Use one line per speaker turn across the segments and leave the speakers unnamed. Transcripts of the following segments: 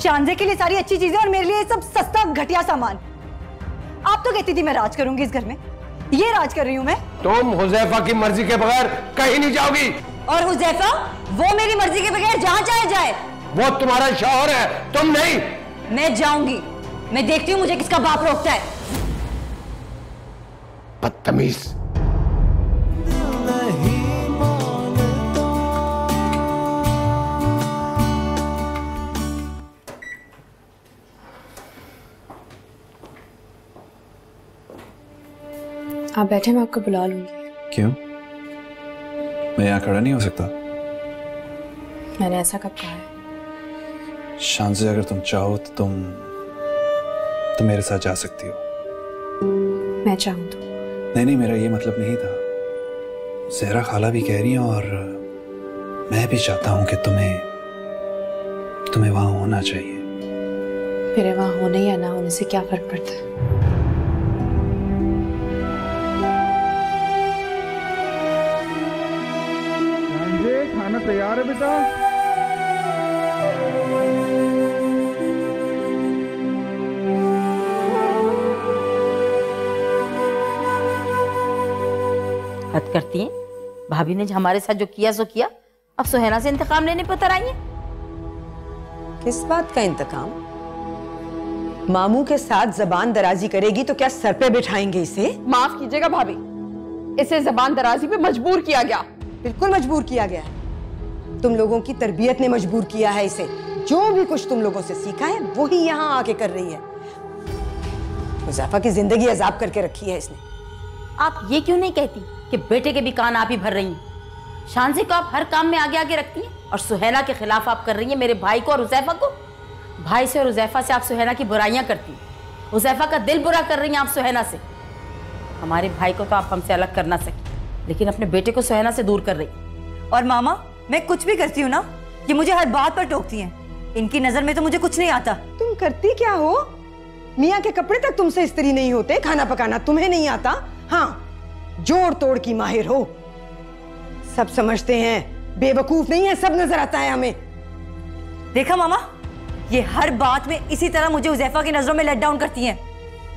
शानजे के लिए सारी अच्छी चीजें और मेरे लिए सब सस्ता घटिया सामान। आप तो कहती थी मैं राज करूंगी इस घर में, ये राज कर रही हूँ मैं।
तुम हुजैफा की मर्जी के बगैर कहीं नहीं जाओगी।
और हुजैफा वो मेरी मर्जी के बगैर जहाँ चाहे जाए।
वो तुम्हारा शौहर है, तुम नहीं।
मैं जाऊंगी, मैं देखती हूँ मुझे किसका बाप रोकता है।
बदतमीज।
आप बैठे, मैं आपको बुला लूंगी।
क्यों? मैं यहाँ खड़ा नहीं हो सकता?
मैंने ऐसा कब कहा है?
शानज़े, अगर तुम चाहो तो तुम मेरे साथ जा सकती हो।
मैं चाहूँ तो?
नहीं, मेरा ये मतलब नहीं था। ज़हरा खाला भी कह रही हैं और मैं भी चाहता हूँ कि तुम्हें वहां होना चाहिए।
मेरे वहां होने या ना होने से क्या फर्क पड़ता है?
खाना तैयार है बेटा।
हद करती हैं। भाभी ने हमारे साथ जो किया सो किया, अब सुहेना से इंतकाम लेने पर आई हैं।
किस बात का इंतकाम? मामू के साथ जबान दराजी करेगी तो क्या सर पे बिठाएंगे इसे?
माफ कीजिएगा भाभी, इसे जबान दराजी पे मजबूर किया गया।
बिल्कुल मजबूर किया गया। तुम लोगों की तरबियत ने मजबूर किया है इसे। जो भी कुछ तुम लोगों से सीखा है वही यहाँ आके कर रही है। हुज़ैफा की जिंदगी अजाब करके रखी है इसने।
आप ये क्यों नहीं कहती कि बेटे के भी कान आप ही भर रही हैं? शानज़े को आप हर काम में आगे आगे रखती हैं और सुहेना के खिलाफ आप कर रही हैं मेरे भाई को और हुज़ैफा को। भाई से और हुज़ैफा से आप सुहेना की बुराइयां करती हैं, हुज़ैफा का दिल बुरा कर रही हैं आप सुहेना से। हमारे भाई को तो आप हमसे अलग कर ना सकी, लेकिन अपने बेटे को सुहेना से दूर कर रही।
और मामा, मैं कुछ भी करती हूँ ना, ये मुझे हर बात पर टोकती हैं। इनकी नजर में तो मुझे कुछ नहीं आता।
तुम करती क्या हो? मियाँ के कपड़े तक तुमसे इस्त्री नहीं होते, खाना पकाना तुम्हें नहीं आता। हाँ, जोड़ तोड़ की माहिर हो। सब समझते हैं, बेवकूफ नहीं है, सब नजर आता है हमें।
देखा मामा, ये हर बात में इसी तरह मुझे हुज़ैफा की नजरों में लेट डाउन करती हैं।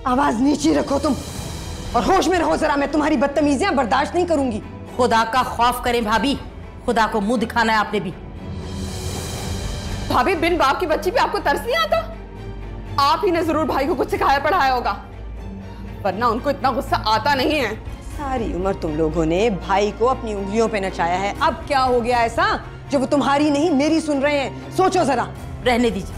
आवाज नीचे रखो तुम और होश में रहो जरा। मैं तुम्हारी बदतमीजियां बर्दाश्त नहीं करूंगी।
खुदा का खौफ करें भाभी, खुदा को मुंह दिखाना है आपने भी।
भाभी, बिन बाप की बच्ची पे आपको तरस नहीं आता? आप ही ने जरूर भाई को कुछ सिखाया पढ़ाया होगा, वरना उनको इतना गुस्सा आता नहीं है।
सारी उम्र तुम लोगों ने भाई को अपनी उंगलियों पे नचाया है। अब क्या हो गया ऐसा जो वो तुम्हारी नहीं मेरी सुन रहे हैं? सोचो जरा।
रहने दीजिए,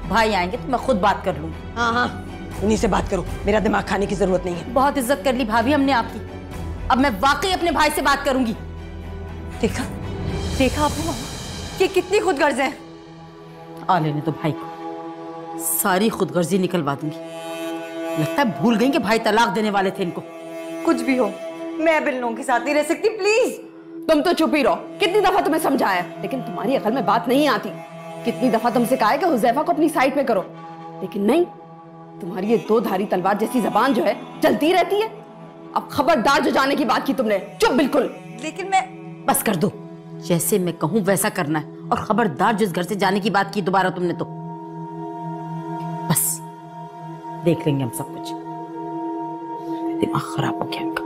भाई आएंगे तो मैं खुद बात कर लूंगी।
हाँ, उन्हीं से बात करो, मेरा दिमाग खाने की जरूरत नहीं है।
बहुत इज्जत कर ली भाभी हमने आपकी, अब मैं वाकई अपने भाई से बात करूंगी।
देखा आपने मामा, ये कितनी खुदगर्ज है।
आ लेने तो भाई को, सारी खुदगर्जी निकलवा दूंगी। लगता है भूल गई कि भाई तलाक देने वाले थे इनको।
कुछ भी हो, मैं अब इन लोगों के साथ नहीं रह सकती, प्लीज।
तुम तो चुप ही रहो। कितनी दफा तुम्हें समझाया है, लेकिन तुम्हारी अकल में बात नहीं आती। कितनी दफा तुमसे कहा है कि हुज़ैफा को अपनी साइड पे करो, लेकिन नहीं। तुम्हारी ये दो धारी तलवार जैसी जबान जो है चलती रहती है। अब खबरदार जो जाने की बात की तुमने, चुप बिल्कुल।
लेकिन मैं
बस कर दो, जैसे मैं कहूं वैसा करना है। और खबरदार जिस घर से जाने की बात की दोबारा तुमने तो बस देख लेंगे हम सब कुछ। दिमाग खराब हो गया इनका।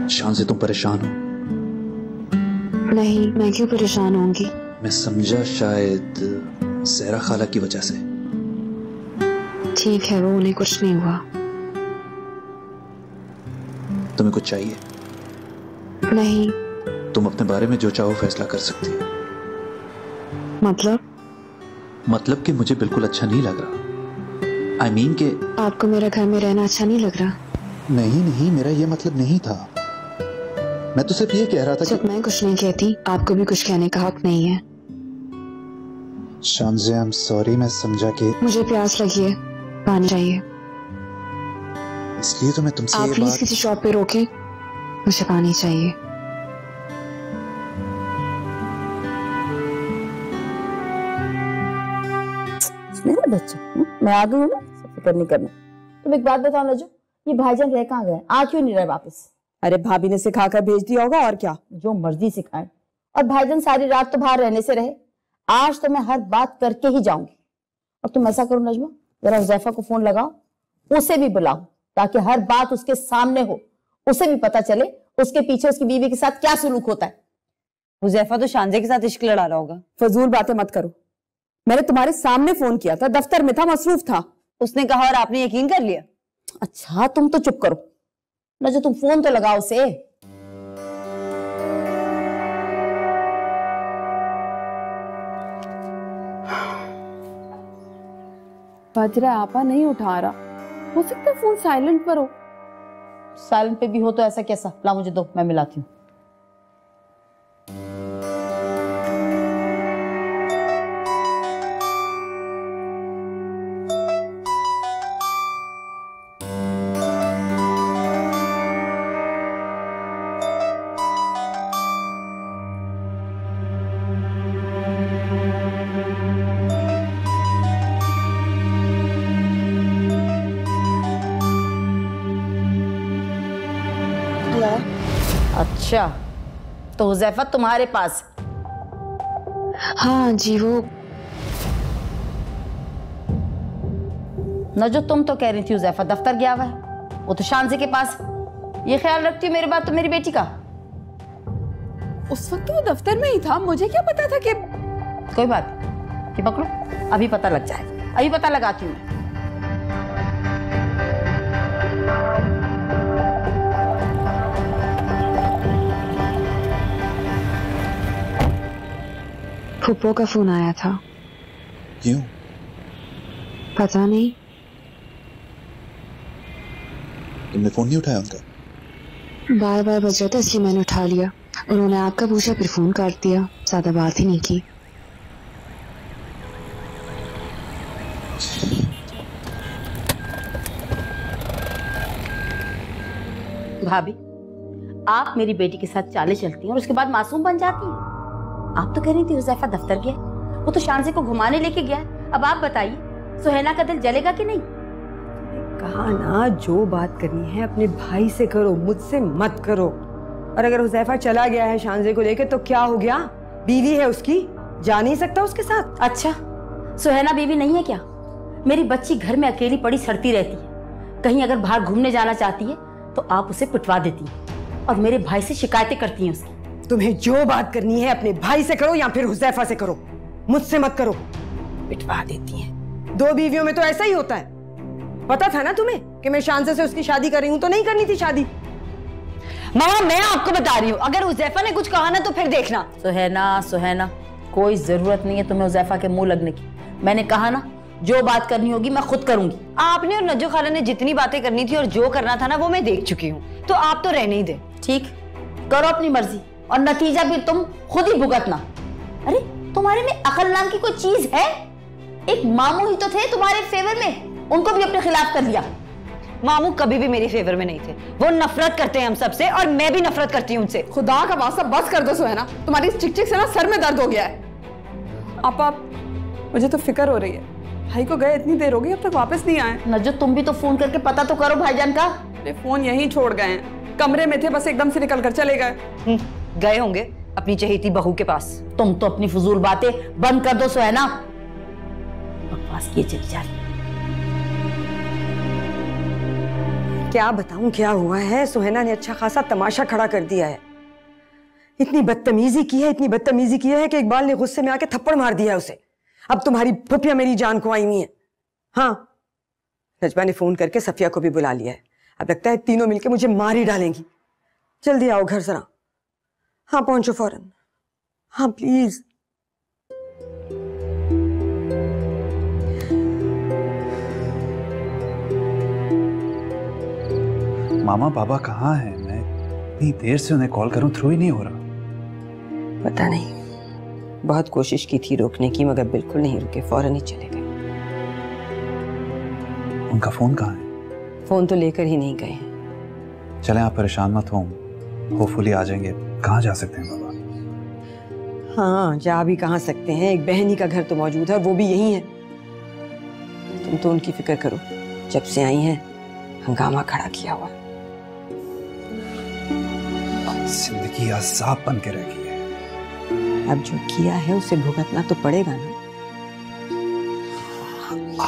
शानज़े, तुम परेशान हो?
नहीं, मैं क्यों परेशान होंगी?
मैं समझा शायद ज़हरा खाला की वजह से।
ठीक है, वो उन्हें कुछ नहीं हुआ।
तुम्हें कुछ चाहिए?
नहीं।
तुम अपने बारे में जो चाहो फैसला कर सकती हो। मतलब कि मुझे बिल्कुल अच्छा नहीं लग रहा। I mean कि
आपको मेरा घर में रहना अच्छा नहीं लग रहा?
नहीं, मेरा ये मतलब नहीं था। मैं तो सिर्फ ये कह रहा था
जब मैं कुछ नहीं कहती, आपको भी कुछ कहने का हक नहीं है।
शानज़े, आई एम सॉरी, मैं समझा कि
मुझे प्यास लगी है, पानी चाहिए।
इसलिए तो मैं तुमसे
आप प्लीज किसी शॉप पे रोके, मुझे पानी चाहिए।
मेरा बच्चा मैं आ गई हूँ ना, फिक्र नहीं करना। तुम एक बात बताओ नजो, ये भाईजान रह कहाँ गए, आ क्यों नहीं रहे वापस?
अरे भाभी ने सिखा कर भेज दिया होगा और क्या।
जो मर्जी सिखाए। और भाईजान सारी रात तो बाहर रहने से रहे, आज तो मैं हर बात करके ही जाऊंगी। और तुम ऐसा करो नजमा, जरा हुजैफा को फोन लगाओ, उसे भी बुलाओ, ताकि हर बात उसके सामने हो, उसे भी पता चले उसके पीछे उसकी बीवी के साथ क्या सुलूक होता है।
हुजैफा तो शांजे के साथ इश्क लड़ा रहा होगा।
फजूल बातें मत करो, मैंने तुम्हारे सामने फोन किया था, दफ्तर में था, मसरूफ था।
उसने कहा और आपने यकीन कर लिया।
अच्छा तुम तो चुप करो नजो, तुम फोन तो लगाओ उसे।
बाजरा आपा नहीं उठा रहा, हो सकता है फोन साइलेंट पर हो।
साइलेंट पे भी हो तो ऐसा कैसा, ला मुझे दो, मैं मिलाती हूँ। अच्छा तो हुजैफा तुम्हारे पास?
हाँ जी वो
नजो, तुम तो कह रही थी हुजैफा दफ्तर गया हुआ है, वो तो शांजे के पास। ये ख्याल रखती हो मेरी बात तो मेरी बेटी का?
उस वक्त वो दफ्तर में ही था, मुझे क्या पता था कि।
कोई बात नहीं, ये पकड़ो, अभी पता लग जाएगा, अभी पता लगाती हूँ।
फुप्पो का फोन आया था।
क्यों?
पता नहीं।
तुमने फोन नहीं उठाया उनका?
बार बार बज रहा था इसलिए मैंने उठा लिया। उन्होंने आपका पूछा फिर फोन काट दिया, ज्यादा बात ही नहीं की।
भाभी आप मेरी बेटी के साथ चाले चलती हैं और उसके बाद मासूम बन जाती हैं। आप तो कह रही थी हुजैफा दफ्तर गया, वो तो शांजे को घुमाने लेके गया। अब आप बताइए सुहैना का दिल जलेगा कि नहीं?
कहा ना, जो बात करनी है अपने भाई से करो, मुझसे मत करो। और अगर हुजैफा चला गया है शांजे को लेकर तो क्या हो गया, बीवी है उसकी, जा नहीं सकता उसके साथ?
अच्छा सुहैना बीवी नहीं है क्या? मेरी बच्ची घर में अकेली पड़ी सड़ती रहती है, कहीं अगर बाहर घूमने जाना चाहती है तो आप उसे पिटवा देती हैं और मेरे भाई से शिकायतें करती हैं उसकी।
तुम्हें जो बात करनी है अपने भाई से करो या फिर हुजैफा से करो, मुझसे मत करो। पिटवा देती हैं। दो बीवियों में तो ऐसा ही होता है। पता था ना तुम्हें कि मैं शांजे से उसकी शादी कर रही हूं, तो नहीं करनी थी शादी।
मामा मैं आपको बता रही हूँ, अगर हुजैफा ने कुछ कहा ना तो फिर देखना।
सुहैना कोई जरूरत नहीं है तुम्हें हुजैफा के मुंह लगने की। मैंने कहा ना जो बात करनी होगी मैं खुद करूंगी।
आपने और नज्जो खाला ने जितनी बातें करनी थी और जो करना था ना वो मैं देख चुकी हूँ, तो आप तो रहने ही दे।
ठीक, करो अपनी मर्जी और नतीजा भी तुम खुद ही भुगतना। अरे तुम्हारे में अकल नाम की कोई चीज है? एक मामू ही तो थे तुम्हारे फेवर में, उनको भी अपने खिलाफ कर दिया।
मामू कभी भी मेरे फेवर में नहीं थे, वो नफरत करते हैं हम सबसे और मैं भी नफरत करती हूँ उनसे।
खुदा का वास्ता बस कर दो सुहैना, तुम्हारी इस चिक चिक से ना सर में दर्द हो गया है। आपा मुझे तो फिक्र हो रही है, भाई को गए इतनी देर हो गई अब तक वापस नहीं आए।
नज्जो तुम भी तो फोन करके पता तो करो भाईजान का।
अरे फोन यहीं छोड़ गए हैं, कमरे में थे, बस एकदम से निकल कर चले गए।
गए होंगे अपनी चहेती बहू के पास।
तुम तो अपनी फजूल बातें बंद कर दो सुहैना, बकवास किए चली जा रही।
क्या बताऊं क्या हुआ है, सुहैना ने अच्छा खासा तमाशा खड़ा कर दिया है। इतनी बदतमीजी की है, इतनी बदतमीजी की है कि इकबाल ने गुस्से में आके थप्पड़ मार दिया उसे। अब तुम्हारी फुफिया मेरी जान को आई हुई है। हाँ, नजमा ने फोन करके सफिया को भी बुला लिया है। अब लगता है तीनों मिलके मुझे मार ही डालेंगी। जल्दी आओ घर जरा। हाँ पहुंचो फौरन, हाँ प्लीज।
मामा पापा कहाँ हैं? मैं इतनी देर से उन्हें कॉल करूं, थ्रू ही नहीं हो रहा।
पता नहीं, बहुत कोशिश की थी रोकने की मगर बिल्कुल नहीं रुके, फौरन ही चले गए।
उनका फोन कहाँ है?
फोन तो लेकर ही नहीं गए हैं।
चलें आप परेशान मत हो, होपफुली आ जाएंगे। कहाँ जा सकते हैं बाबा?
हाँ जा भी कहाँ सकते हैं, एक बहन ही का घर तो मौजूद है और वो भी यही है। तुम तो उनकी फिक्र करो, जब से आई हैं हंगामा खड़ा किया हुआ।
जिंदगी अज़ाब बन के रह गई है।
अब जो किया है उसे भुगतना तो पड़ेगा ना।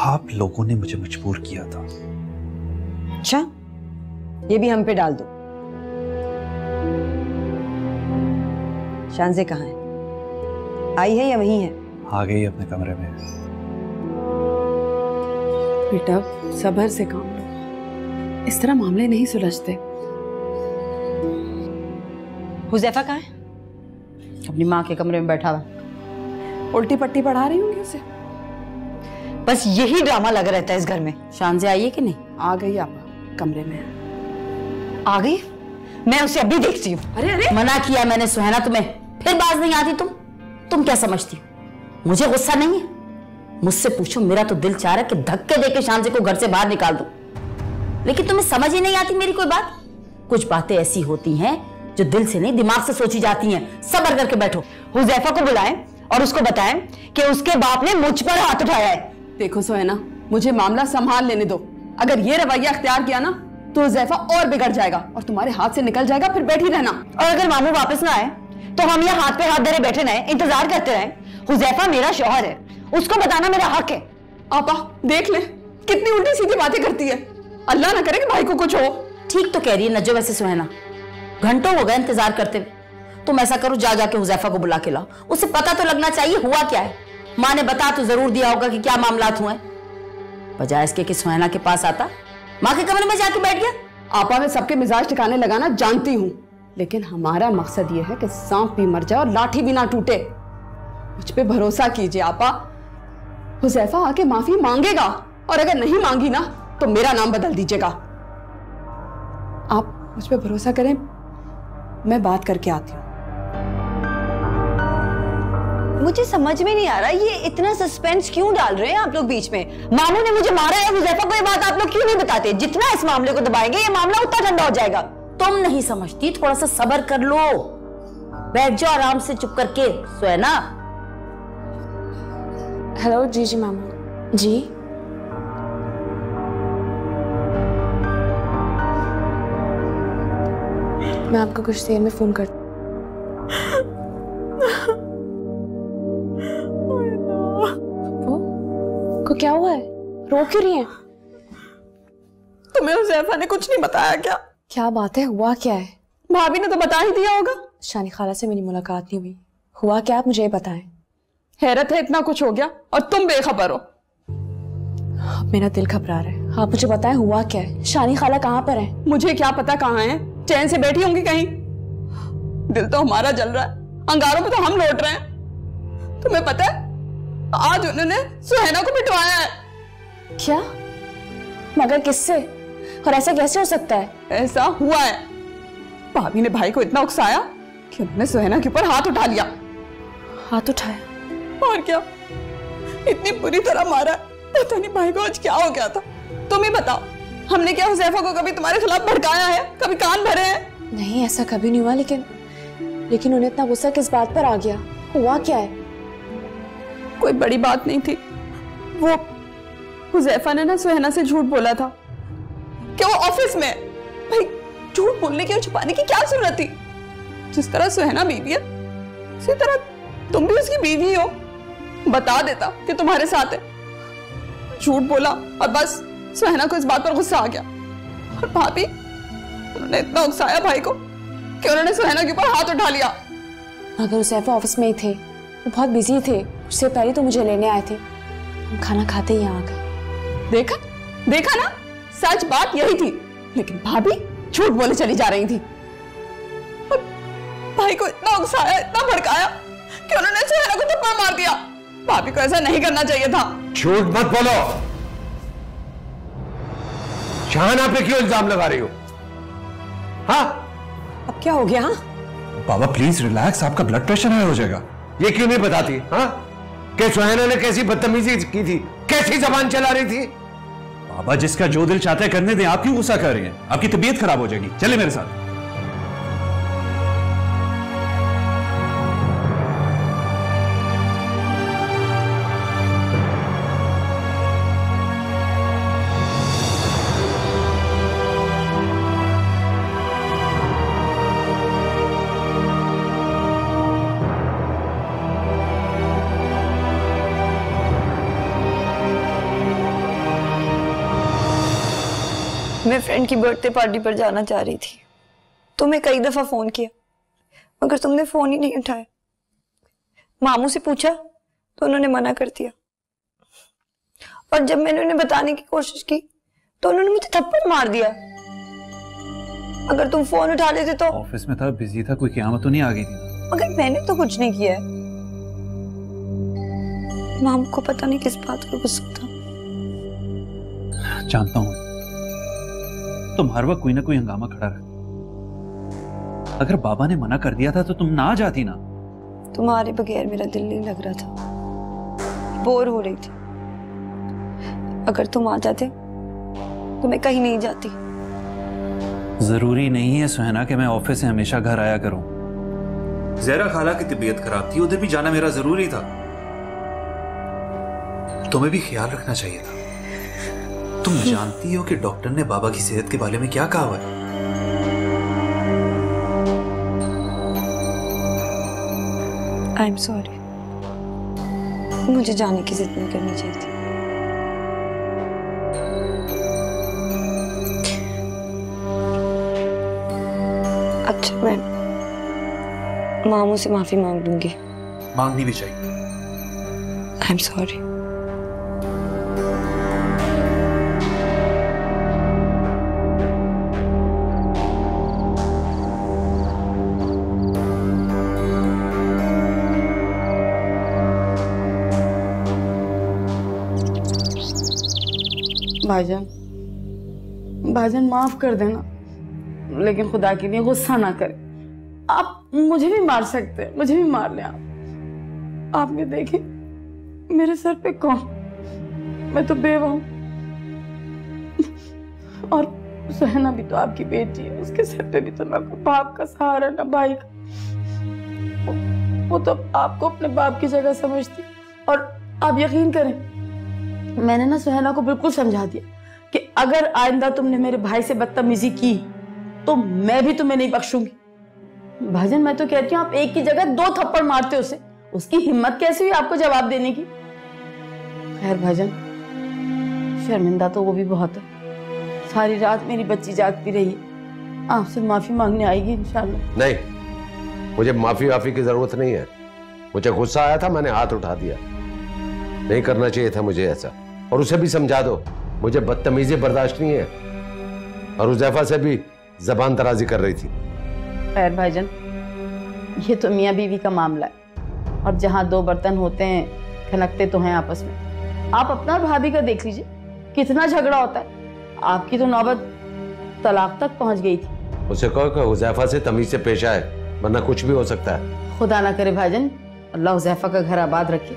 आप लोगों ने मुझे मजबूर किया था।
अच्छा, ये भी हम पे डाल दो। शानज़े कहाँ है? आई है या वहीं है?
आ गई अपने कमरे में।
बेटा सब्र से काम लो, इस तरह मामले नहीं सुलझते।
हुज़ैफा कहाँ है?
अपनी माँ के कमरे में बैठा हुआ।
उल्टी पट्टी पढ़ा रही होंगी उसे।
बस यही ड्रामा लगा रहता है इस घर में।
शानज़े आई है कि नहीं?
आ गई आप कमरे में।
आ गई? मैं उसे अभी देखती हूँ।
अरे अरे,
मना किया मैंने सुहैना तुम्हें, फिर बाज नहीं आती तुम क्या समझती हो मुझे गुस्सा नहीं है? मुझसे पूछो, मेरा तो दिल चाह रहा है कि धक्के देके शानज़े को घर से बाहर निकाल दूं, लेकिन तुम्हें समझ ही नहीं आती मेरी कोई बात। कुछ बातें ऐसी होती हैं जो दिल से नहीं दिमाग से सोची जाती हैं। सब्र करके बैठो।
हुज़ैफा को बुलाएं और उसको बताएं कि उसके बाप ने मुझ पर हाथ उठाया है।
देखो सुहैना, मुझे मामला संभाल लेने दो। अगर ये रवैया अख्तियार किया ना तो हुज़ैफा और बिगड़ जाएगा और तुम्हारे हाथ से निकल जाएगा, फिर बैठी रहना।
और अगर मामू वापस ना आए तो हम यहाँ हाथ पे हाथ धरे बैठे रहें, इंतजार करते रहें? हुज़ैफा मेरा शौहर है, उसको बताना मेरा हक है।
आपा देख ले कितनी उल्टी सीधी बातें करती है। अल्लाह ना करे कि भाई को कुछ हो।
ठीक तो कह रही है नज्जो वैसे सुहैना, घंटों हो गए इंतजार करते हुए। तुम ऐसा करो, जाके हुज़ैफा को बुला के लाओ, उसे पता तो लगना चाहिए हुआ क्या है। माँ ने बता तो जरूर दिया होगा कि क्या मामलात हुए, बजाय इसके कि सुहैना के पास आता माँ के कमरे में जाके बैठ गया।
आपा मैं सबके मिजाज ठिकाने लगाना जानती हूँ, लेकिन हमारा मकसद ये है कि सांप भी मर जाए और लाठी भी ना टूटे। मुझ पे भरोसा कीजिए आपा, हुज़ैफा आके माफी मांगेगा और अगर नहीं मांगी ना तो मेरा नाम बदल दीजिएगा। आप मुझ पे भरोसा करें, मैं बात करके आती हूँ।
मुझे समझ में नहीं आ रहा ये इतना सस्पेंस क्यों डाल रहे हैं आप लोग बीच में। मामू ने मुझे मारा है, हुज़ैफा को ये बात आप लोग क्यों नहीं बताते? जितना इस मामले को दबाएंगे ये मामला उतना ठंडा हो जाएगा।
तुम नहीं समझती, थोड़ा सा सब्र कर लो, बैठ जाओ आराम से चुप करके। सुहैना।
हेलो, जी मामा जी। मैं आपको कुछ देर में फोन करती को क्या हुआ है? रो क्यों रही है?
तुम्हें हुज़ैफा ने कुछ नहीं बताया क्या?
क्या बात है, हुआ क्या है?
भाभी ने तो बता ही दिया होगा।
शानी खाला से मेरी मुलाकात नहीं हुई, हुआ क्या आप मुझे बताएं।
हैरत है इतना कुछ हो गया और तुम बेखबर हो।
मेरा दिल घबरा रहा है, आप मुझे बताएं हुआ क्या है? शानी खाला कहाँ पर है?
मुझे क्या पता कहाँ है, चैन से बैठी होंगी कहीं। दिल तो हमारा जल रहा है, अंगारों में तो हम लौट रहे हैं। तुम्हें पता है आज उन्होंने सुहैना को पिटवाया है।
क्या? मगर किससे? और ऐसा कैसे हो सकता है?
ऐसा हुआ है, भाभी ने भाई को इतना उकसाया कि उन्होंने सुहैना के ऊपर हाथ उठा लिया।
हाथ उठाया?
और क्या, इतनी बुरी तरह मारा, पता नहीं भाई को आज क्या हो गया था। तुम ही बताओ, हमने क्या हुज़ैफा को कभी तुम्हारे खिलाफ भड़काया है, कभी कान भरे हैं?
नहीं, ऐसा कभी नहीं हुआ, लेकिन उन्हें इतना गुस्सा किस बात पर आ गया? हुआ क्या है?
कोई बड़ी बात नहीं थी। वो हुज़ैफा ने ना सुहैना से झूठ बोला था कि वो ऑफिस में। भाई झूठ बोलने की और छुपाने की क्या जरूरत थी? जिस तरह सुहैना बीवी है उसी तरह तुम भी उसकी बीवी हो। बता देता कि तुम्हारे साथ है। झूठ बोला और बस सुहैना को इस बात पर गुस्सा आ गया। और भाभी उन्होंने इतना उकसाया भाई को कि उन्होंने सुहैना के ऊपर हाथ उठा लिया।
अगर हुज़ैफा ऑफिस में ही थे, वो बहुत बिजी थे, उससे पहले तो मुझे लेने आए थे, हम खाना खाते ही यहाँ आ गए।
देखा ना, सच बात यही थी, लेकिन भाभी झूठ बोले चली जा रही थी। और भाई को इतना उकसाया, इतना भड़काया कि उन्होंने सुहैना को थप्पड़ मार दिया। भाभी को ऐसा नहीं करना चाहिए था।
झूठ मत बोलो। शाहाना पे क्यों इल्जाम लगा रही हो? हाँ,
अब क्या हो गया? हाँ,
बाबा प्लीज रिलैक्स, आपका ब्लड प्रेशर हाई हो जाएगा।
ये क्यों नहीं बताती? हाँ, कि सुहैना ने कैसी बदतमीजी की थी, कैसी जबान चला रही थी?
बाबा जिसका जो दिल चाहता है करने दें, आप क्यों गुस्सा कर रही हैं? आपकी तबीयत खराब हो जाएगी, चले मेरे साथ।
फ्रेंड की बर्थडे पार्टी पर जाना चाह रही थी। तुम्हें कई दफा फोन किया मगर तुमने फोन ही नहीं उठाया। मामू से पूछा तो उन्होंने मना कर दिया, और जब मैंने उन्हें बताने की कोशिश की तो उन्होंने मुझे थप्पड़ मार दिया। अगर तुम फोन उठा लेते तो।
ऑफिस में था, बिजी था, कोई क़यामत तो नहीं आ गई थी?
मगर मैंने तो कुछ नहीं किया है। मामू को पता नहीं किस बात का गुस्सा था।
जानता हूं तुम हर वक्त कोई ना कोई हंगामा खड़ा रहे। अगर बाबा ने मना कर दिया था तो तुम ना जाती ना।
तुम्हारे बगैर मेरा दिल नहीं लग रहा था, बोर हो रही थी। अगर तुम आ जाते तो मैं कहीं नहीं जाती।
जरूरी नहीं है सुहैना कि मैं ऑफिस से हमेशा घर आया करूं। ज़हरा खाला की तबीयत खराब थी, उधर भी जाना मेरा जरूरी था। तुम्हें भी ख्याल रखना चाहिए था। तुम जानती हो कि डॉक्टर ने बाबा की सेहत के बारे में क्या कहा हुआ है?
आई एम सॉरी, मुझे जाने की जिद नहीं करनी चाहिए थी। अच्छा, मैं मामू से माफी मांग लूंगी।
मांगनी भी चाहिए।
I am sorry.
भाईजान माफ कर देना, लेकिन खुदा के लिए गुस्सा ना करें। आप मुझे भी मार सकते हैं, मुझे भी मार लें आप ये देखें मेरे सर पे कौन, मैं तो बेवा हूं, और सुहैना भी तो आपकी बेटी है, उसके सर पे भी तो ना कोई बाप का सहारा ना भाई का। वो तो आपको अपने बाप की जगह समझती, और आप यकीन करें मैंने ना सुहैना को बिल्कुल समझा दिया कि अगर आइंदा तुमने मेरे भाई से बदतमीजी की तो मैं भी तुम्हें नहीं बख्शूंगी। भाईजान मैं तो कहती हूँ आप एक की जगह 2 थप्पड़ मारते उसे, उसकी हिम्मत कैसे हुई आपको जवाब देने की। खैर भाईजान शर्मिंदा तो वो भी बहुत है, सारी रात मेरी बच्ची जागती रही है, आपसे माफी मांगने आएगी इंशाल्लाह।
नहीं, मुझे माफी वाफी की जरूरत नहीं है। मुझे गुस्सा आया था, मैंने हाथ उठा दिया। नहीं करना चाहिए था मुझे ऐसा, और उसे भी समझा दो मुझे बदतमीजी बर्दाश्त नहीं है। और हुज़ैफा से भी जबान दराजी कर रही थी।
खैर भाईजान ये तो मियाँ बीवी का मामला है, और जहाँ 2 बर्तन होते हैं खनकते तो हैं आपस में। आप अपना भाभी का देख लीजिए, कितना झगड़ा होता है। आपकी तो नौबत तलाक तक पहुंच गई थी।
उसे कहो कि हुज़ैफा से तमीज से पेश आए, वरना कुछ भी हो सकता है।
खुदा ना करे भाईजान, अल्लाह हुज़ैफा का घर आबाद रखे।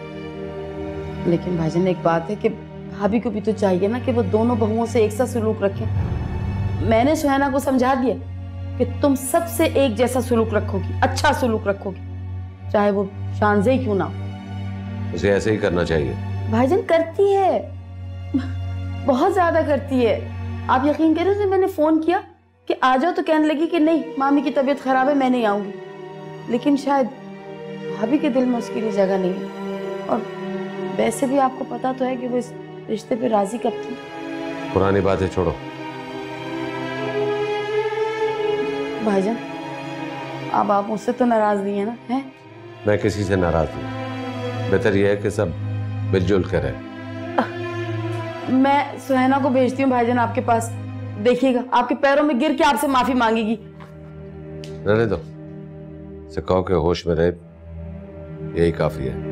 लेकिन भाईजान एक बात है कि भाभी को भी तो चाहिए ना कि वो दोनों बहुओं से एक सा सलूक रखें। मैंने सुहैना को समझा दिया कि तुम सबसे एक जैसा सलूक रखोगी, अच्छा सलूक रखोगी, चाहे वो शानज़े क्यों ना हो।
उसे ऐसे ही करना चाहिए।
भाईजान करती है, बहुत ज्यादा करती है। आप यकीन करें उसे मैंने फोन किया कि आ जाओ तो कहने लगी कि नहीं मामी की तबीयत खराब है मैं नहीं आऊंगी। लेकिन शायद भाभी के दिल में उसके लिए जगह नहीं है, और वैसे भी आपको पता तो है कि वो इस रिश्ते पे राजी कब थी।
पुरानी बातें छोड़ो।
भाईजान अब आप मुझसे तो नाराज नहीं है ना? हैं?
मैं किसी से नाराज नहीं, बेहतर यह है कि सब मिलजुल कर रहे।
मैं सुहैना को भेजती हूँ भाईजान आपके पास, देखिएगा आपके पैरों में गिर के आपसे माफी मांगेगी।
रहने दो, से कहो कि होश में रहे, यही काफी है।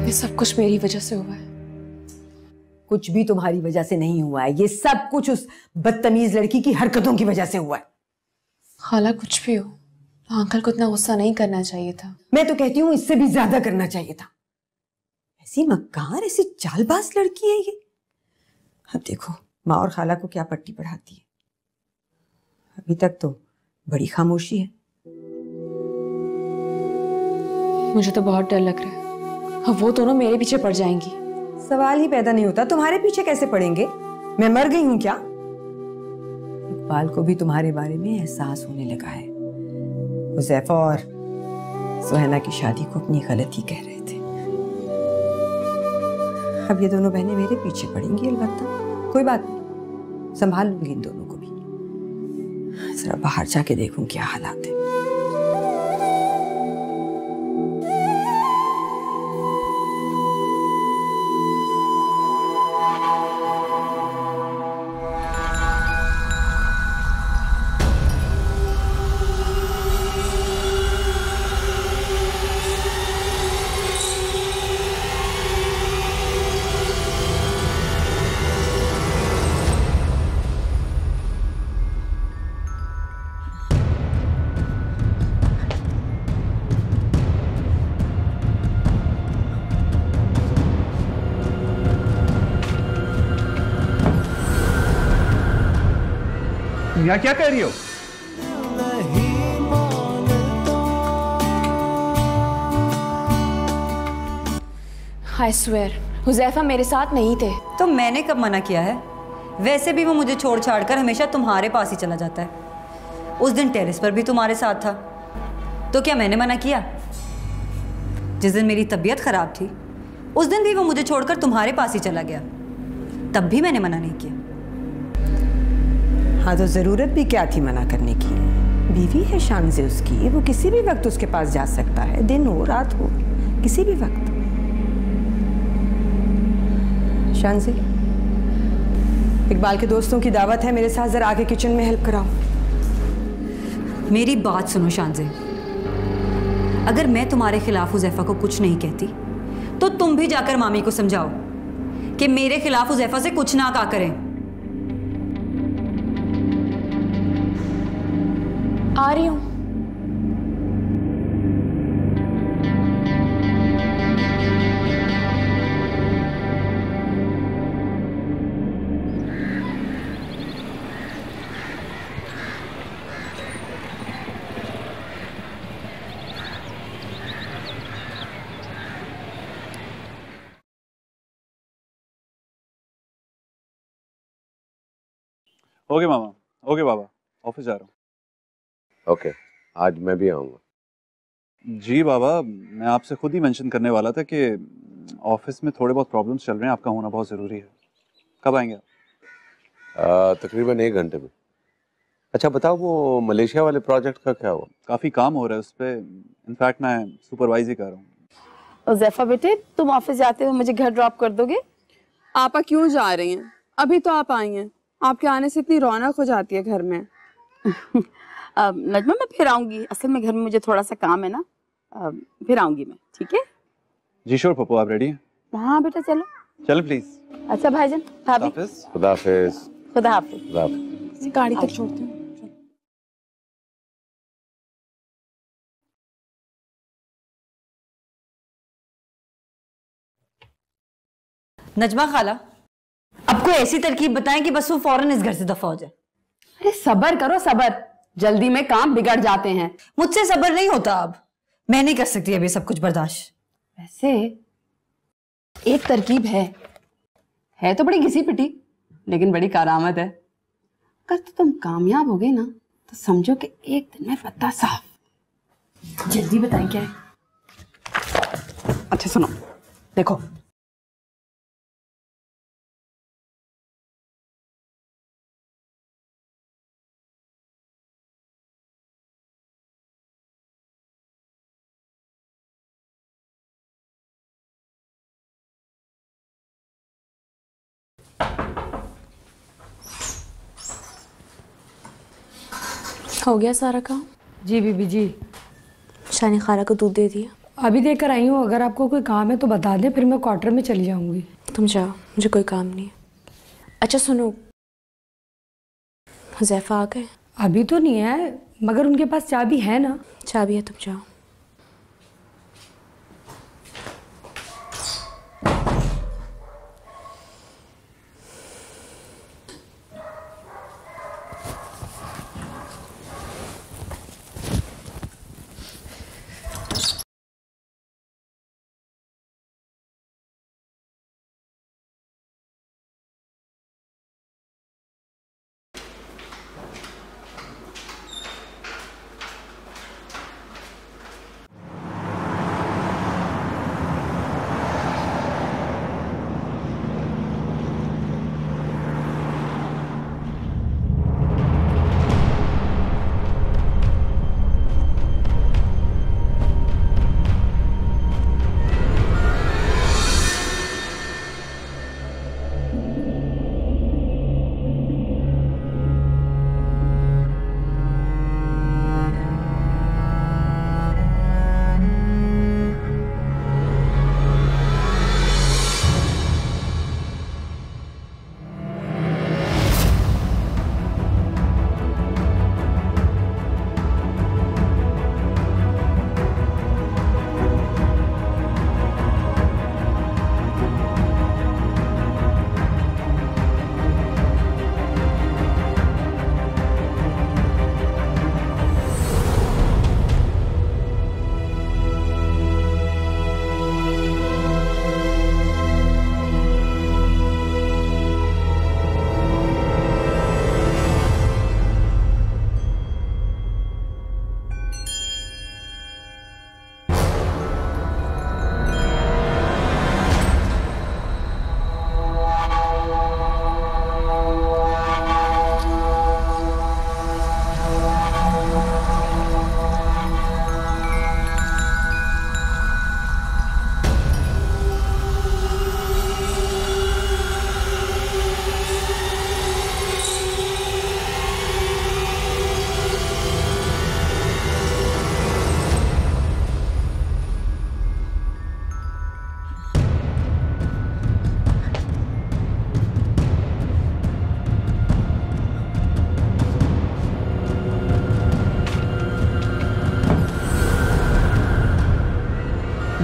ये सब कुछ मेरी वजह से हुआ है।
कुछ भी तुम्हारी वजह से नहीं हुआ है, ये सब कुछ उस बदतमीज लड़की की हरकतों की वजह से हुआ है।
खाला कुछ भी हो, तो अंकल को इतना गुस्सा नहीं करना चाहिए था।
मैं तो कहती हूँ इससे भी ज्यादा करना चाहिए था। ऐसी मक्कार, ऐसी चालबाज लड़की है ये। अब देखो माँ और खाला को क्या पट्टी पढ़ाती है। अभी तक तो बड़ी खामोशी है।
मुझे तो बहुत डर लग रहा है, अब वो दोनों मेरे पीछे पड़ जाएंगी।
सवाल ही पैदा नहीं होता, तुम्हारे पीछे कैसे पड़ेंगे? मैं मर गई हूं क्या? इकबाल को भी तुम्हारे बारे में एहसास होने लगा है। हुज़ैफा और सुहैना की शादी को अपनी गलती कह रहे थे। अब ये दोनों बहनें मेरे पीछे पड़ेंगी, अलबत्ता कोई बात नहीं, संभाल लूंगी इन दोनों को भी। जरा बाहर जाके देखूं क्या हालात है।
यहाँ क्या कह रही हो?
आई स्वेयर हुज़ैफा मेरे साथ नहीं थे।
तो मैंने कब मना किया है? वैसे भी वो मुझे छोड़ छाड़ कर हमेशा तुम्हारे पास ही चला जाता है। उस दिन टेरेस पर भी तुम्हारे साथ था, तो क्या मैंने मना किया? जिस दिन मेरी तबीयत खराब थी उस दिन भी वो मुझे छोड़कर तुम्हारे पास ही चला गया, तब भी मैंने मना नहीं किया।
हाँ तो जरूरत भी क्या थी मना करने की? बीवी है शानज़े उसकी, वो किसी भी वक्त उसके पास जा सकता है, दिन हो रात हो, किसी भी वक्त। शानज़े, इकबाल के दोस्तों की दावत है, मेरे साथ जरा आगे किचन में हेल्प कराओ।
मेरी बात सुनो शानज़े, अगर मैं तुम्हारे खिलाफ हुज़ैफा को कुछ नहीं कहती तो तुम भी जाकर मामी को समझाओ कि मेरे खिलाफ हुज़ैफा से कुछ ना कहा करें।
आ रही हूँ।
ओके मामा, ओके बाबा, ऑफिस जा रहा हूँ।
ओके, आज मैं भी आऊँगा।
जी बाबा, मैं आपसे खुद ही मेंशन करने वाला था कि ऑफिस में थोड़े बहुत प्रॉब्लम्स चल रहे हैं, आपका होना बहुत ज़रूरी है। कब आएंगे आप?
तकरीबन 1 घंटे में। अच्छा बताओ, वो मलेशिया वाले प्रोजेक्ट का क्या हुआ?
काफ़ी काम हो रहा है उस पर, इनफैक्ट मैं सुपरवाइज ही कर रहा हूँ।
ज़ैफा बेटे, तुम ऑफिस जाते हुए मुझे घर ड्रॉप कर दोगे?
आपा क्यों जा रही हैं? अभी तो आप आई हैं, आपके आने से इतनी रौनक हो जाती है घर में।
नजमा, मैं फिर आऊंगी, असल में घर में मुझे थोड़ा सा काम है ना, फिर आऊंगी मैं, ठीक है?
जी श्योर पप्पू, आप रेडी हैं?
हाँ बेटा, चलो
चलो प्लीज।
अच्छा भाईजान, भाभी,
खुदा हाफिज।
खुदा हाफिज।
खुदा हाफिज।
गाड़ी तक छोड़ती हूँ।
नजमा खाला, अब कोई ऐसी तरकीब बताएं कि बस वो फौरन इस घर से दफा हो जाए।
अरे सब्र करो, सब्र, जल्दी में काम बिगड़ जाते हैं।
मुझसे सब्र नहीं होता, अब मैं नहीं कर सकती अभी सब कुछ बर्दाश्त।
वैसे एक तरकीब है तो बड़ी घिसी पिटी, लेकिन बड़ी करामत है। अगर तो तुम कामयाब हो गए ना तो समझो कि एक दिन में पत्ता साफ। जल्दी बताएं क्या है। अच्छा सुनो, देखो,
हो गया सारा काम?
जी बीबी जी।
शानी खाला को दूध दे दिया?
अभी देकर आई हूँ, अगर आपको कोई काम है तो बता दें, फिर मैं क्वार्टर में चली जाऊंगी।
तुम जाओ, मुझे कोई काम नहीं है। अच्छा सुनो, हुज़ैफा आ गए?
अभी तो नहीं है, मगर उनके पास चाबी है ना?
चाबी है, तुम जाओ।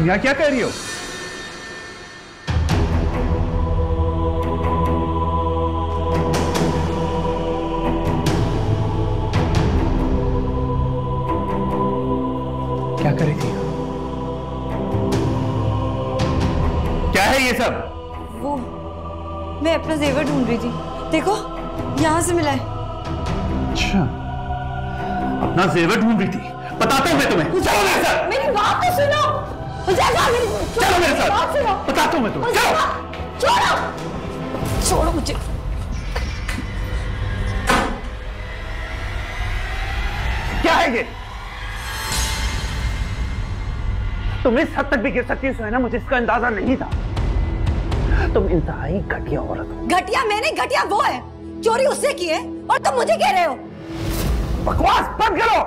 मियां क्या कह रही हो? क्या कर रही थी? क्या है ये सब?
वो मैं अपना जेवर ढूंढ रही थी, देखो यहाँ से मिला है।
अच्छा, अपना जेवर ढूंढ रही थी? बताता हूं मैं तुम्हें। चलो मेरे साथ।
मेरी बात तो सुनो।
चलो मेरे साथ, बताता हूं मैं तुम्हें। चलो।
छोड़ो छोड़ो मुझे।
क्या है ये? तुम इस हद तक भी गिर सकती हो ना, मुझे इसका अंदाजा नहीं था। तुम इंतहाई घटिया औरत हो।
घटिया मैंने, घटिया वो है। चोरी उससे की है और तुम मुझे कह रहे हो।
बकवास बंद करो।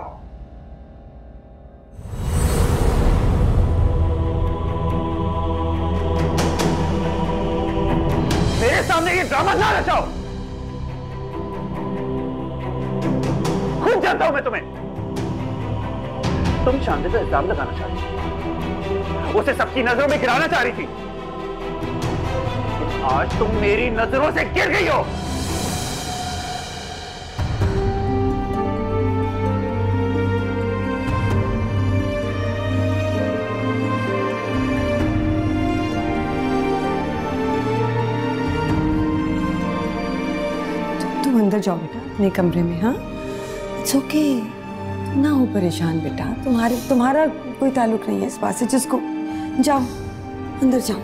मेरे सामने ये ड्रामा ना रचाओ। खुद जानता हूं मैं तुम्हें। तुम शांति से इल्जाम लगाना चाहती थी, उसे सबकी नजरों में गिराना चाह रही थी। आज तुम मेरी नजरों से गिर गई हो।
तुम अंदर जाओ बेटा अपने कमरे में। हाँ, इट्स ओके, ना हो परेशान बेटा। तुम्हारा कोई ताल्लुक नहीं है इस बात से। जिसको जाओ अंदर जाओ।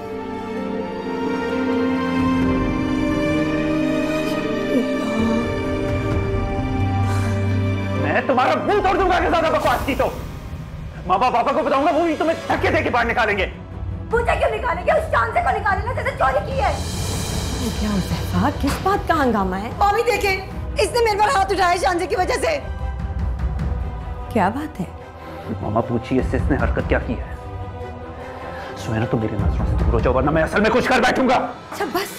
मैं तुम्हारा मुंह तोड़ दूंगा अगर ज्यादा बकवास की तो। मामा पापा को बताऊंगा, वो भी तुम्हें धक्के देके बाहर निकालेंगे।
मुझे क्यों निकालेंगे? उस चांसे को निकालेंगे जिसने चोरी की है।
क्या हुज़ैफा, किस बात का हंगामा है?
मामी देखे, इसने मेरे पर हाथ उठाया शांजे की वजह से।
क्या बात है?
मामा पूछिए इससे इसने हरकत क्या की है। सुनैना तो मेरी नजरों से दूर हो जाओ, वरना मैं असल में कुछ कर बैठूंगा।
अच्छा बस,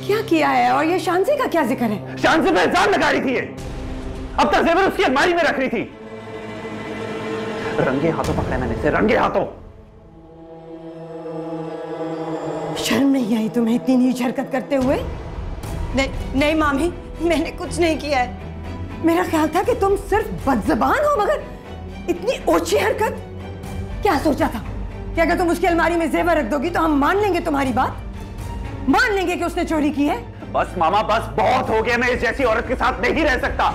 क्या किया है? और ये शांजे का क्या जिक्र है?
शांजे पे इल्जाम लगा रही थी ये। अब तक जेवर उसकी अलमारी में रख रही थी। रंगे हाथों पकड़ा मैंने इसे, रंगे हाथों।
शर्म नहीं आई तुम्हें इतनी नीच हरकत करते हुए? नहीं मामी, मैंने कुछ नहीं किया है। मेरा ख्याल था कि तुम सिर्फ बदज़बान हो, मगर इतनी ओछी हरकत। क्या सोचा था कि अगर तुम उसकी अलमारी में जेवर रख दोगी तो हम मान लेंगे तुम्हारी बात, मान लेंगे कि उसने चोरी की है?
बस मामा बस, बहुत हो गया। मैं इस जैसी औरत के साथ नहीं रह सकता।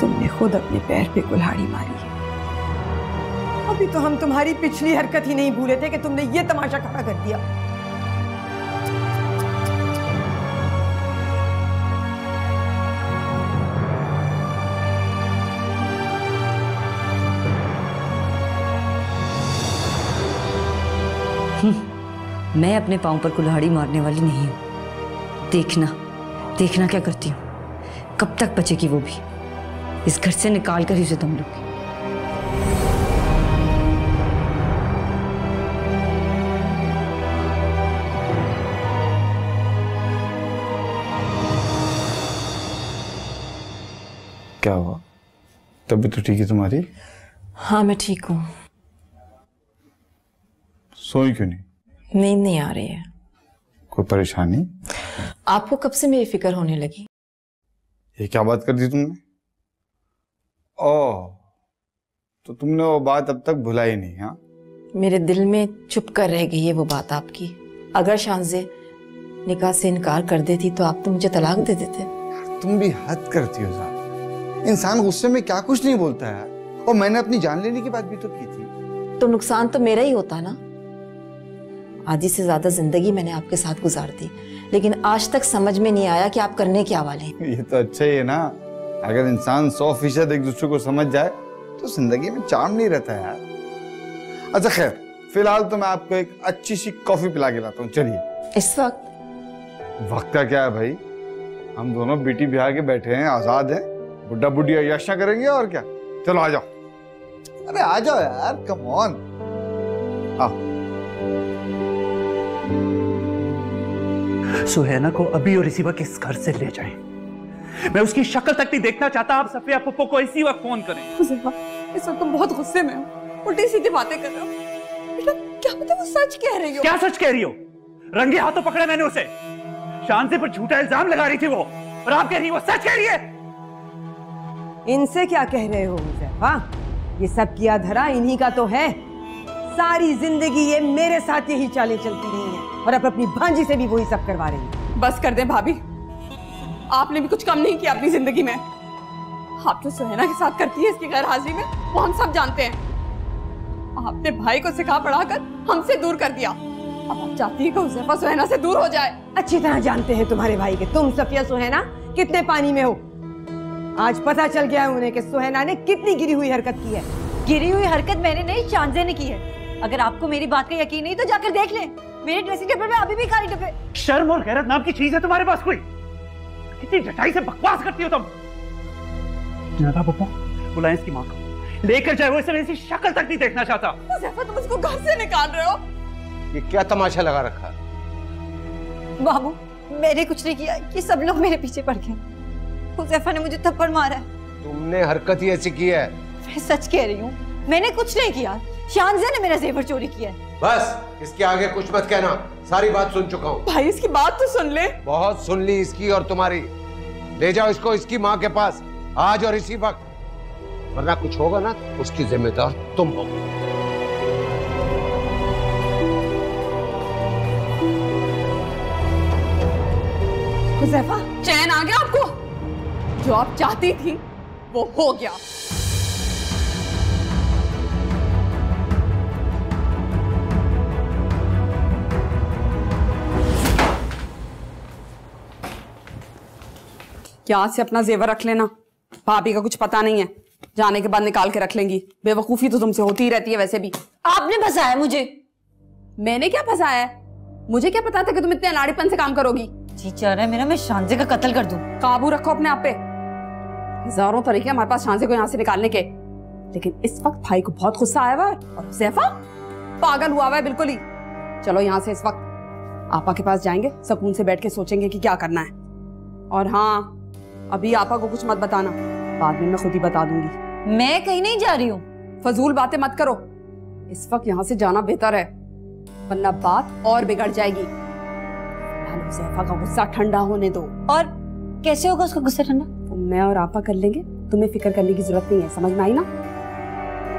तुमने खुद अपने पैर पे कुल्हाड़ी मारी है। अभी तो हम तुम्हारी पिछली हरकत ही नहीं भूले थे कि तुमने ये तमाशा खड़ा कर दिया।
मैं अपने पांव पर कुल्हाड़ी मारने वाली नहीं हूं। देखना क्या करती हूँ। कब तक बचेगी वो भी? इस घर से निकाल कर ही उसे दम लूंगी।
क्या हुआ? तबीयत तो ठीक है तुम्हारी?
हाँ मैं ठीक हूँ।
सोई क्यों नहीं?
नींद नहीं आ रही है।
कोई परेशानी?
आपको कब से मेरी फिक्र होने लगी?
ये क्या बात कर दी तुमने? ओह, तो तुमने वो बात अब तक भुलाई नहीं? हाँ,
मेरे दिल में चुप कर रह गई है वो बात आपकी। अगर शांजे निकाह से इनकार कर देती तो आप तो मुझे तलाक दे देते।
तुम भी हद करती हो साहब। इंसान गुस्से में क्या कुछ नहीं बोलता है। और मैंने अपनी जान लेने की बात भी तो की थी।
तो नुकसान तो मेरा ही होता ना। आधी से ज्यादा जिंदगी मैंने आपके साथ गुजार दी, लेकिन आज तक समझ में नहीं आया कि आप करने क्या वाले हैं।
ये तो अच्छा ही है ना। अगर इंसान 100% एक दूसरे को समझ जाए तो जिंदगी में चार्म नहीं रहता यार। अच्छा खैर, फिलहाल तो मैं आपको एक अच्छी सी कॉफी पिला के लाता हूँ। चलिए।
इस
वक्त का क्या है भाई? हम दोनों बेटी ब्याह के बैठे हैं, आजाद हैं। बुढ़ा बुढ़िया यशा करेंगे और क्या। चलो आ जाओ। अरे आ जाओ यार, कम ऑन।
सुहैना को अभी और इसी वक्त इस घर से ले जाएं। मैं उसकी शक्ल तक नहीं देखना चाहता। आप सफिया पप्पो को इसी वक्त फोन करें।
हुज़ैफा, इस वक्त तुम बहुत गुस्से में हो, उल्टी सीधी बातें कर रहे हो। बेटा क्या पता वो सच कह रही हो।
क्या सच कह रही हो? रंगे हाथों पकड़ा मैंने उसे। शांति पर झूठा इल्जाम लगा रही थी वो, और आप कह रही हो वो सच कह रही है।
इनसे क्या कह रहे हो हुज़ैफा? ये सब किया धरा इन्हीं का तो है। सारी जिंदगी ये मेरे साथ यही चालें चलती रही हैं और अब अपनी भांजी से भी वही सब करवा रही है।
बस कर दे भाभी, आपने भी कुछ कम नहीं किया अपनी जिंदगी में। आप जो सुहैना के साथ करती है इसकी गैर हाजिरी में, वो हम सब जानते हैं। आपने भाई को सिखा पढ़ाकर हमसे दूर कर दिया। अब आप चाहती है कि हुज़ैफा सुहैना से दूर हो जाए।
अच्छी तरह जानते हैं तुम्हारे भाई के तुम सफिया सुहैना कितने पानी में हो। आज पता चल गया है उन्हें कि सुहैना ने कितनी गिरी हुई हरकत की है।
गिरी हुई हरकत मैंने नहीं, शांजे ने की है। अगर आपको मेरी बात का यकीन नहीं तो जाकर देख लें। मेरे ड्रेसिंग टेबल में अभी भी खाली डब्बे।
शर्म और गैरत नाम की चीज है तुम्हारे पास कोई? कितनी जटाई से बकवास करती हो तुम। जनाब पप्पो, बुलाएं इसकी माँ को, लेकर जाए। वो इसे ऐसी शक्ल तक नहीं देखना चाहता।
हुज़ैफा तुम उसको घर से निकाल रहे हो।
ये क्या तमाशा लगा रखा है?
बाबू मैंने कुछ नहीं किया, ये सब लोग मेरे पीछे पड़ गए। हुज़ैफा ने मुझे थप्पड़ मारा है।
तुमने हरकत ही ऐसी की है।
मैं सच कह रही हूँ, मैंने कुछ नहीं किया। शांजे ने मेरा जेवर चोरी किया है।
बस इसके आगे कुछ मत कहना, सारी बात सुन चुका हूँ।
भाई इसकी बात तो सुन ले।
बहुत सुन ली इसकी और तुम्हारी। ले जाओ इसको इसकी माँ के पास आज और इसी वक्त, वरना कुछ होगा ना उसकी जिम्मेदार तुम हो।
हुज़ैफा चैन आ गया आपको? जो आप चाहती थी वो हो गया। यहाँ से अपना जेवर रख लेना। भाभी का कुछ पता नहीं है, जाने के बाद निकाल के रख लेंगी। बेवकूफी तो तुमसे होती ही रहती है वैसे भी।
आपने फंसाया मुझे।
मैंने क्या फंसाया है? मुझे क्या पता था कि तुम इतने अनाड़ीपन से काम करोगी।
जी चाह रहा है मेरा मैं शांजे का कत्ल कर दूं।
काबू रखो अपने आप पे। हजारों तरीके हमारे पास शांजे को यहाँ से निकालने के, लेकिन इस वक्त भाई को बहुत गुस्सा आया हुआ है और हुज़ैफा पागल हुआ हुआ है बिल्कुल ही। चलो यहाँ से इस वक्त आपा के पास जाएंगे, सुकून से बैठ के सोचेंगे कि क्या करना है। और हाँ, अभी आपा को कुछ मत बताना, बाद में मैं खुद ही बता दूंगी।
मैं कहीं नहीं जा रही हूँ।
फजूल बातें मत करो, इस वक्त यहाँ से जाना बेहतर है, वरना बात और बिगड़ जाएगी। हुज़ैफा का गुस्सा ठंडा होने दो।
और कैसे होगा उसका गुस्सा ठंडा?
तो मैं और आपा कर लेंगे, तुम्हें फिक्र करने की जरूरत नहीं है। समझ में आई ना?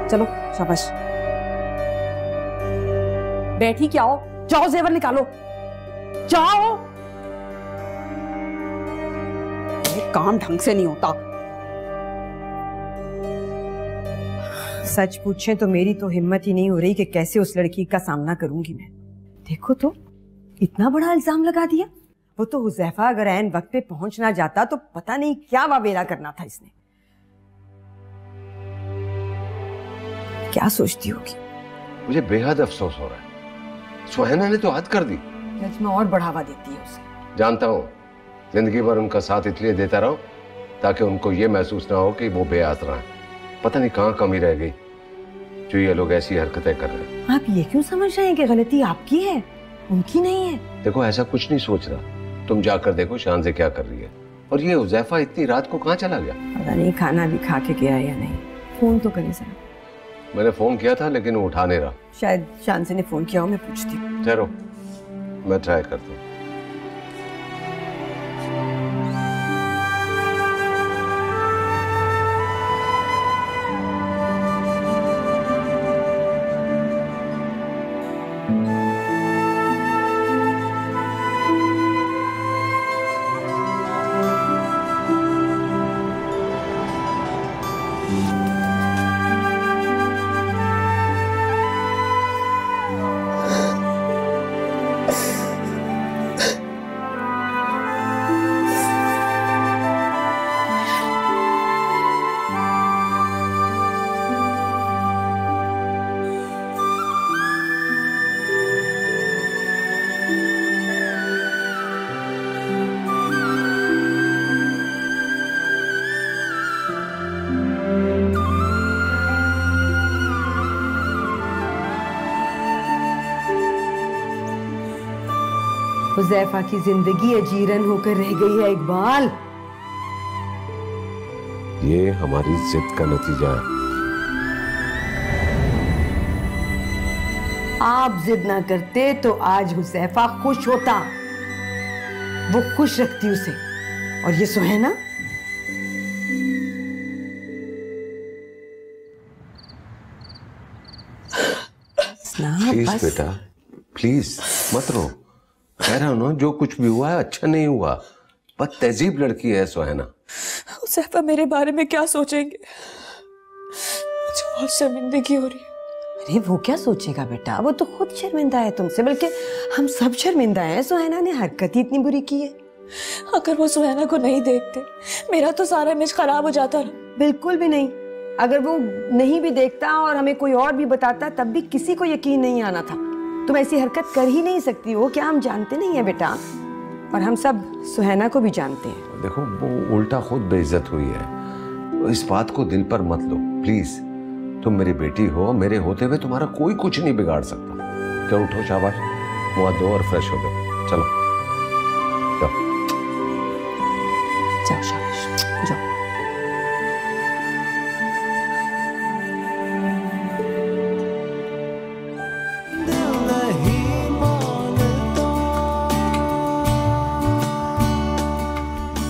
चलो शाबाश, बैठी क्या हो, जाओ जेवर निकालो, जाओ। ये काम ढंग से नहीं होता।
सच पूछें तो मेरी तो हिम्मत ही नहीं हो रही कि कैसे उस लड़की का सामना करूंगी मैं। देखो तो इतना बड़ा इल्जाम लगा दिया। वो तो हुज़ैफा अगर ऐन वक्त पे पहुंच ना जाता तो पता नहीं क्या वावेला करना था इसने। क्या सोचती होगी?
मुझे बेहद अफसोस हो रहा है। सुहैना ने तो हद कर दी।
जज में और बढ़ावा देती है उसे।
जानता हूँ, जिंदगी भर उनका साथ इसलिए देता रहो ताकि उनको ये महसूस ना हो कि वो बेआसरा है। पता नहीं कहाँ कमी रह गई जो ये लोग ऐसी हरकतें कर रहे हैं।
आप ये क्यों समझ रहे हैं कि गलती आपकी है, उनकी नहीं है?
देखो ऐसा कुछ नहीं सोच रहा, तुम जाकर देखो शांजे क्या कर रही है। और ये हुज़ैफा इतनी रात को कहाँ चला गया?
पता नहीं खाना भी खा के गया या नहीं। फोन तो करे सर।
मैंने फोन किया था लेकिन वो उठा नहीं रहा।
शायद शांसे ने फोन किया हो, मैं पूछती हूँ।
ठहरो, मैं ट्राई करता हूँ।
हुजैफा की जिंदगी अजीरन होकर रह गई है इकबाल।
ये हमारी जिद का नतीजा है।
आप जिद ना करते तो आज हुजैफा खुश होता, वो खुश रखती उसे। और ये सुहैना,
प्लीज बेटा, प्लीज मत रो। कह रहा हूं ना, जो कुछ भी हुआ है अच्छा नहीं हुआ। बद तहजीब लड़की है सुहैना।
हुज़ैफा मेरे बारे में क्या सोचेंगे? मुझे बहुत शर्मिंदगी हो रही है।
अरे वो क्या सोचेगा बेटा, वो तो खुद शर्मिंदा है तुमसे, बल्कि हम सब शर्मिंदा हैं। सुहैना ने हरकत ही इतनी बुरी की है।
अगर वो सुहैना को नहीं देखते मेरा तो सारा इमेज खराब हो जाता ना।
बिल्कुल भी नहीं। अगर वो नहीं भी देखता और हमें कोई और भी बताता तब भी किसी को यकीन नहीं आना था। तुम ऐसी हरकत कर ही नहीं सकती हो, क्या हम जानते नहीं है बेटा? और हम सब सुहैना को भी जानते हैं।
देखो वो उल्टा खुद बेइज्जत हुई है, तो इस बात को दिल पर मत लो प्लीज। तुम मेरी बेटी हो, मेरे होते हुए तुम्हारा कोई कुछ नहीं बिगाड़ सकता। चलो उठो, शाबाश, मुंह धो और फ्रेश हो जाओ। चलो
जाओ, शाबाश, जाओ।